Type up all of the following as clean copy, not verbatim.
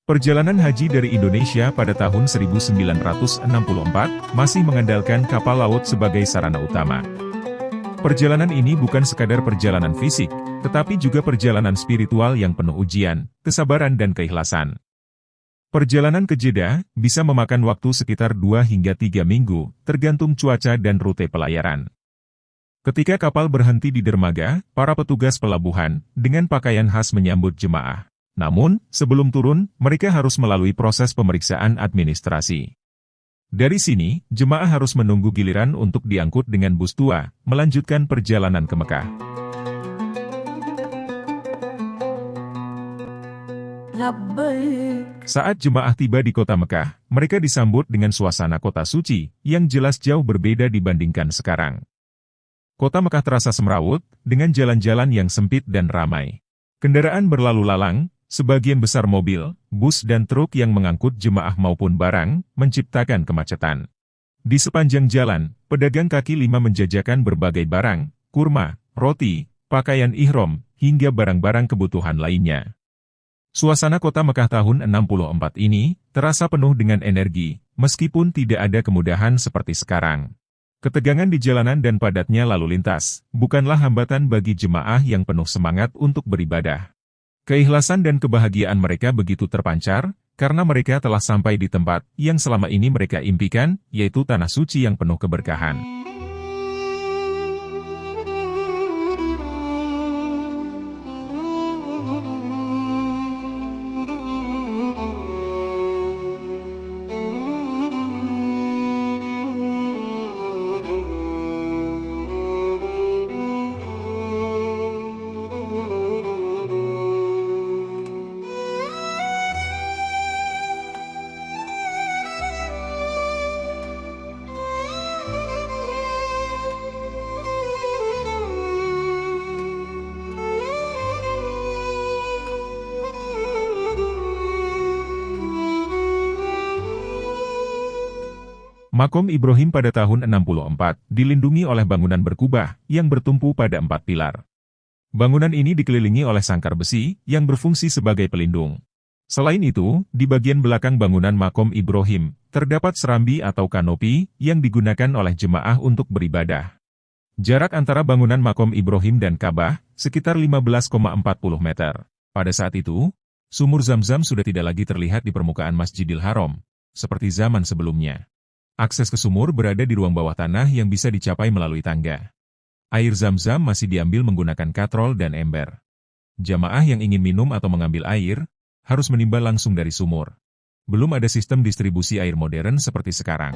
Perjalanan haji dari Indonesia pada tahun 1964 masih mengandalkan kapal laut sebagai sarana utama. Perjalanan ini bukan sekadar perjalanan fisik, tetapi juga perjalanan spiritual yang penuh ujian, kesabaran dan keikhlasan. Perjalanan ke Jeddah bisa memakan waktu sekitar 2 hingga 3 minggu, tergantung cuaca dan rute pelayaran. Ketika kapal berhenti di dermaga, para petugas pelabuhan dengan pakaian khas menyambut jemaah. Namun, sebelum turun, mereka harus melalui proses pemeriksaan administrasi. Dari sini, jemaah harus menunggu giliran untuk diangkut dengan bus tua, melanjutkan perjalanan ke Mekah. Saat jemaah tiba di kota Mekah, mereka disambut dengan suasana kota suci, yang jelas jauh berbeda dibandingkan sekarang. Kota Mekah terasa semrawut, dengan jalan-jalan yang sempit dan ramai. Kendaraan berlalu lalang, sebagian besar mobil, bus dan truk yang mengangkut jemaah maupun barang, menciptakan kemacetan. Di sepanjang jalan, pedagang kaki lima menjajakan berbagai barang, kurma, roti, pakaian ihram, hingga barang-barang kebutuhan lainnya. Suasana kota Mekah tahun 64 ini, terasa penuh dengan energi, meskipun tidak ada kemudahan seperti sekarang. Ketegangan di jalanan dan padatnya lalu lintas, bukanlah hambatan bagi jemaah yang penuh semangat untuk beribadah. Keikhlasan dan kebahagiaan mereka begitu terpancar, karena mereka telah sampai di tempat yang selama ini mereka impikan, yaitu tanah suci yang penuh keberkahan. Makom Ibrahim pada tahun 64 dilindungi oleh bangunan berkubah yang bertumpu pada 4 pilar. Bangunan ini dikelilingi oleh sangkar besi yang berfungsi sebagai pelindung. Selain itu, di bagian belakang bangunan Makom Ibrahim, terdapat serambi atau kanopi yang digunakan oleh jemaah untuk beribadah. Jarak antara bangunan Makom Ibrahim dan Ka'bah sekitar 15,40 meter. Pada saat itu, sumur Zam-Zam sudah tidak lagi terlihat di permukaan Masjidil Haram, seperti zaman sebelumnya. Akses ke sumur berada di ruang bawah tanah yang bisa dicapai melalui tangga. Air Zam-Zam masih diambil menggunakan katrol dan ember. Jamaah yang ingin minum atau mengambil air, harus menimba langsung dari sumur. Belum ada sistem distribusi air modern seperti sekarang.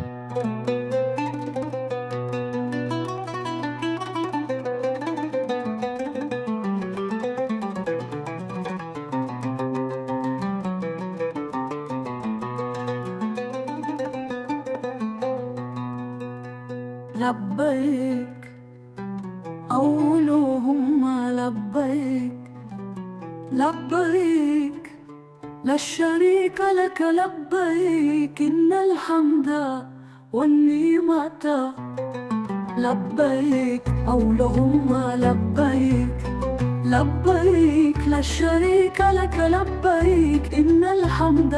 لبيك اللهم لبيك لبيك لا شريك لك لبيك إن الحمد والنعمة لبيك اللهم لبيك لبيك لا شريك لك لبيك إن الحمد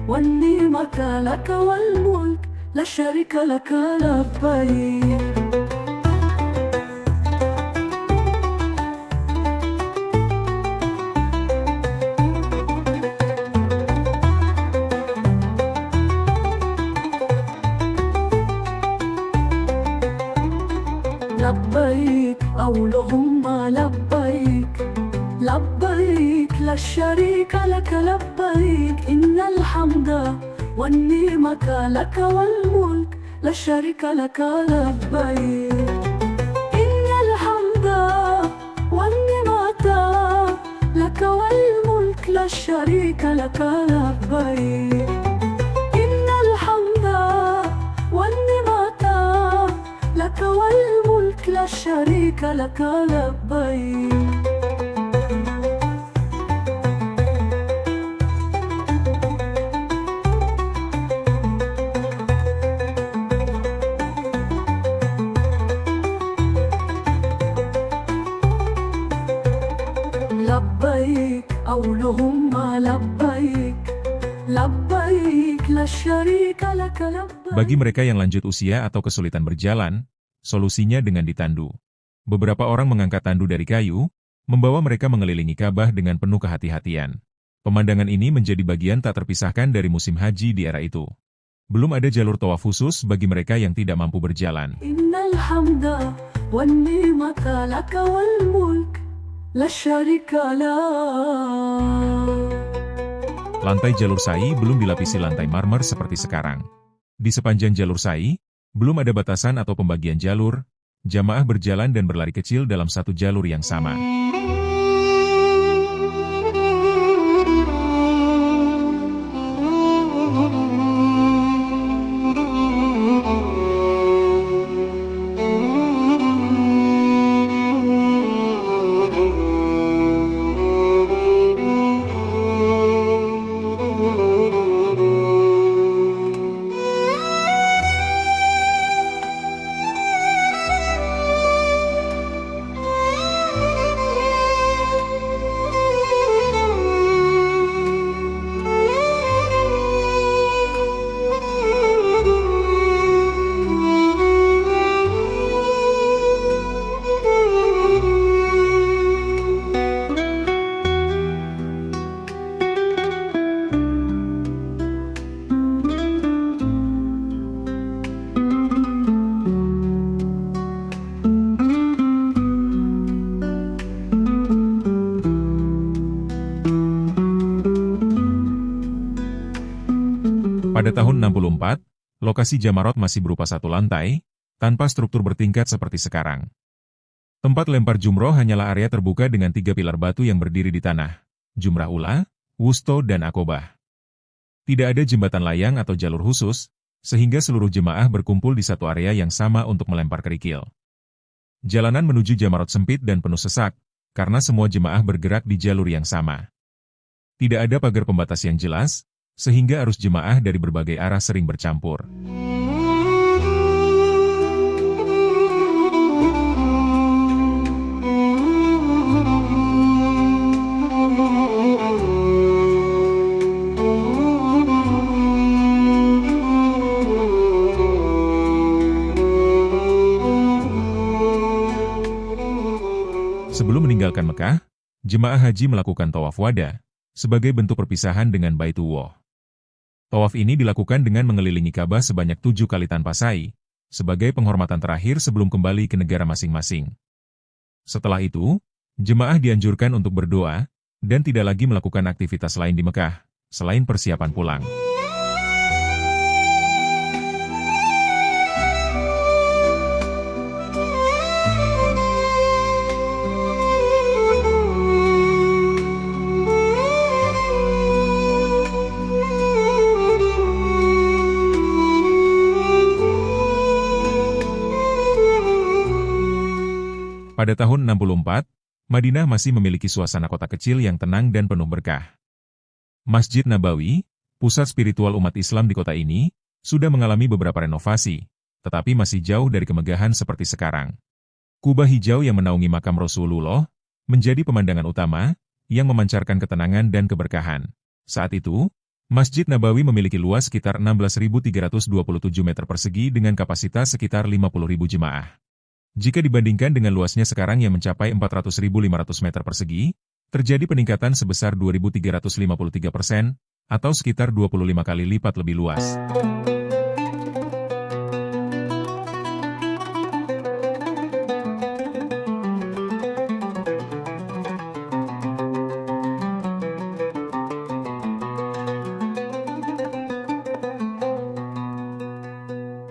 والنعمة لك والملك لا شريك لك لبيك لبيك اللهم لبيك لبيك لا شريك لك لبيك إن الحمد والنعمة لك والملك لا شريك لك لبيك إن الحمد والنعمة لك والملك لا شريك لك لبيك إن الحمد والنعمة لك والملك لا شريك لك لبيك لبيك اللهم لبيك لبيك لا شريك لك لبيك. Bagi mereka yang lanjut usia atau kesulitan berjalan, solusinya dengan ditandu. Beberapa orang mengangkat tandu dari kayu, membawa mereka mengelilingi Ka'bah dengan penuh kehati-hatian. Pemandangan ini menjadi bagian tak terpisahkan dari musim haji di era itu. Belum ada jalur tawaf khusus bagi mereka yang tidak mampu berjalan. Innal hamda wan ni'mata laka wal mulk la syarika lak. Lantai jalur sa'i belum dilapisi lantai marmer seperti sekarang. Di sepanjang jalur sa'i, belum ada batasan atau pembagian jalur, jamaah berjalan dan berlari kecil dalam satu jalur yang sama. Pada tahun 64, lokasi Jamarot masih berupa satu lantai, tanpa struktur bertingkat seperti sekarang. Tempat lempar jumroh hanyalah area terbuka dengan 3 pilar batu yang berdiri di tanah, Jumrah Ula, Wusto dan Akobah. Tidak ada jembatan layang atau jalur khusus, sehingga seluruh jemaah berkumpul di satu area yang sama untuk melempar kerikil. Jalanan menuju Jamarot sempit dan penuh sesak, karena semua jemaah bergerak di jalur yang sama. Tidak ada pagar pembatas yang jelas, sehingga arus jemaah dari berbagai arah sering bercampur. Sebelum meninggalkan Mekah, jemaah haji melakukan tawaf wada, sebagai bentuk perpisahan dengan Baitullah. Tawaf ini dilakukan dengan mengelilingi Ka'bah sebanyak 7 kali tanpa sa'i, sebagai penghormatan terakhir sebelum kembali ke negara masing-masing. Setelah itu, jemaah dianjurkan untuk berdoa, dan tidak lagi melakukan aktivitas lain di Mekah, selain persiapan pulang. Pada tahun 64, Madinah masih memiliki suasana kota kecil yang tenang dan penuh berkah. Masjid Nabawi, pusat spiritual umat Islam di kota ini, sudah mengalami beberapa renovasi, tetapi masih jauh dari kemegahan seperti sekarang. Kubah hijau yang menaungi makam Rasulullah, menjadi pemandangan utama, yang memancarkan ketenangan dan keberkahan. Saat itu, Masjid Nabawi memiliki luas sekitar 16.327 meter persegi dengan kapasitas sekitar 50.000 jemaah. Jika dibandingkan dengan luasnya sekarang yang mencapai 400.500 meter persegi, terjadi peningkatan sebesar 2.353%, atau sekitar 25 kali lipat lebih luas.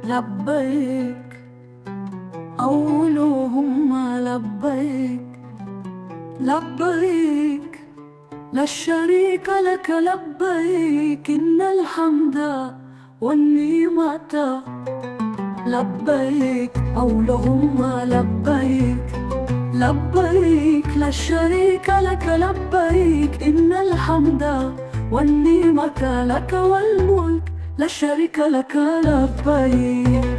لبيك اللهم لبيك لبيك لا شريك لك لبيك إن الحمد والنعمة لبيك اللهم لبيك لبيك لا شريك لك لبيك إن الحمد والنعمة لك والملك لا شريك لك لبيك.